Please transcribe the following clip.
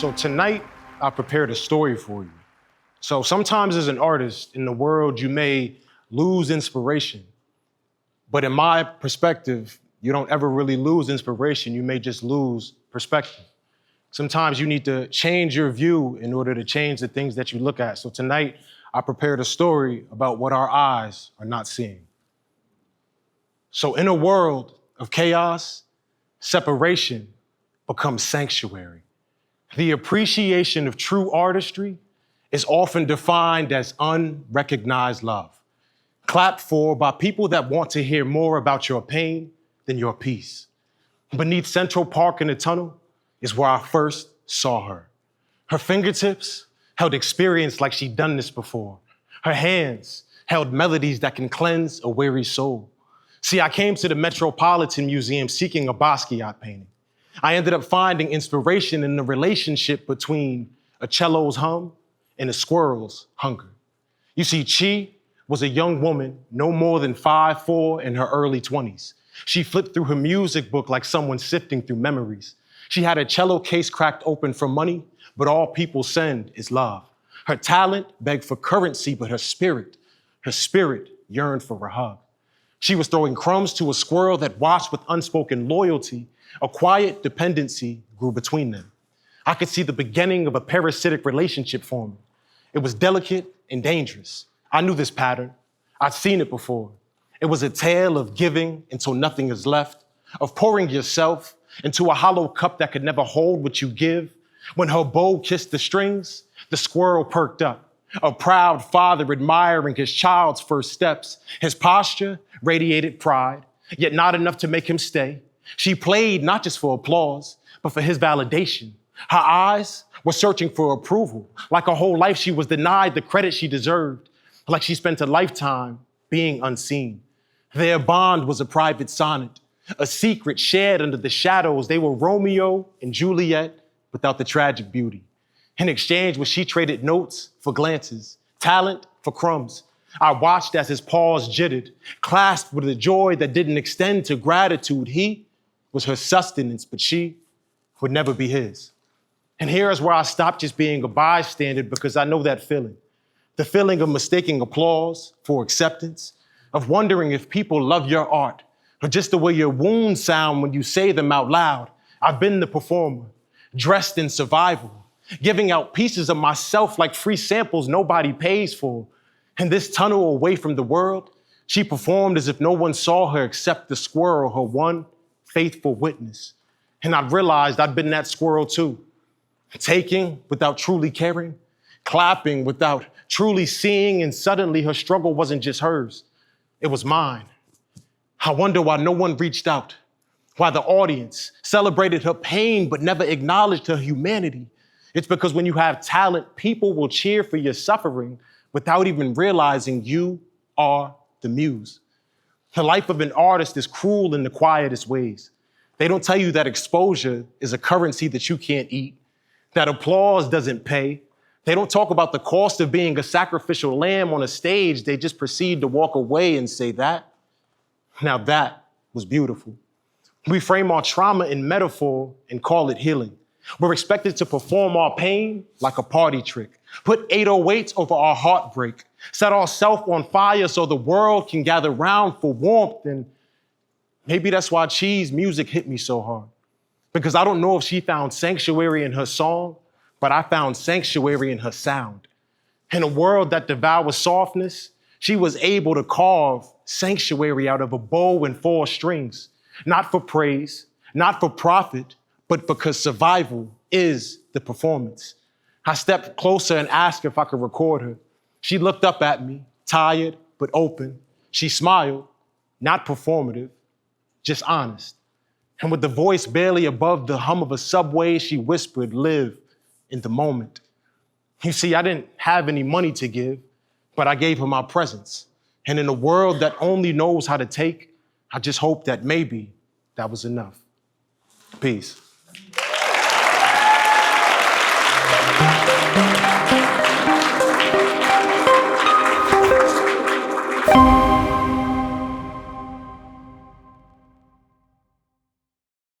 So tonight, I prepared a story for you. So sometimes as an artist in the world, you may lose inspiration. But in my perspective, you don't ever really lose inspiration. You may just lose perspective. Sometimes you need to change your view in order to change the things that you look at. So tonight, I prepared a story about what our eyes are not seeing. So in a world of chaos, separation becomes sanctuary. The appreciation of true artistry is often defined as unrecognized love, clapped for by people that want to hear more about your pain than your peace. Beneath Central Park in the tunnel is where I first saw her. Her fingertips held experience like she'd done this before. Her hands held melodies that can cleanse a weary soul. See, I came to the Metropolitan Museum seeking a Basquiat painting. I ended up finding inspiration in the relationship between a cello's hum and a squirrel's hunger. You see, Chi was a young woman, no more than 5'4" in her early 20s. She flipped through her music book like someone sifting through memories. She had a cello case cracked open for money, but all people send is love. Her talent begged for currency, but her spirit yearned for a hug. She was throwing crumbs to a squirrel that watched with unspoken loyalty. A quiet dependency grew between them. I could see the beginning of a parasitic relationship forming. It was delicate and dangerous. I knew this pattern. I'd seen it before. It was a tale of giving until nothing is left, of pouring yourself into a hollow cup that could never hold what you give. When her bow kissed the strings, the squirrel perked up, a proud father admiring his child's first steps. His posture radiated pride, yet not enough to make him stay. She played not just for applause, but for his validation. Her eyes were searching for approval. Like a whole life, she was denied the credit she deserved, like she spent a lifetime being unseen. Their bond was a private sonnet, a secret shared under the shadows. They were Romeo and Juliet without the tragic beauty. In exchange, where she traded notes for glances, talent for crumbs. I watched as his paws jittered, clasped with a joy that didn't extend to gratitude. He was her sustenance, but she would never be his. And here is where I stopped just being a bystander, because I know that feeling. The feeling of mistaking applause for acceptance, of wondering if people love your art, or just the way your wounds sound when you say them out loud. I've been the performer, dressed in survival, giving out pieces of myself like free samples nobody pays for. In this tunnel away from the world, she performed as if no one saw her except the squirrel, her one faithful witness. And I realized I'd been that squirrel too. Taking without truly caring, clapping without truly seeing, and suddenly her struggle wasn't just hers, it was mine. I wonder why no one reached out, why the audience celebrated her pain but never acknowledged her humanity. It's because when you have talent, people will cheer for your suffering without even realizing you are the muse. The life of an artist is cruel in the quietest ways. They don't tell you that exposure is a currency that you can't eat, that applause doesn't pay. They don't talk about the cost of being a sacrificial lamb on a stage. They just proceed to walk away and say that. Now that was beautiful. We frame our trauma in metaphor and call it healing. We're expected to perform our pain like a party trick, put 808s over our heartbreak, set ourselves on fire so the world can gather round for warmth. And maybe that's why Chi's music hit me so hard. Because I don't know if she found sanctuary in her song, but I found sanctuary in her sound. In a world that devours softness, she was able to carve sanctuary out of a bow and 4 strings, not for praise, not for profit, but because survival is the performance. I stepped closer and asked if I could record her. She looked up at me, tired but open. She smiled, not performative, just honest. And with the voice barely above the hum of a subway, she whispered, "Live in the moment." You see, I didn't have any money to give, but I gave her my presence. And in a world that only knows how to take, I just hoped that maybe that was enough. Peace.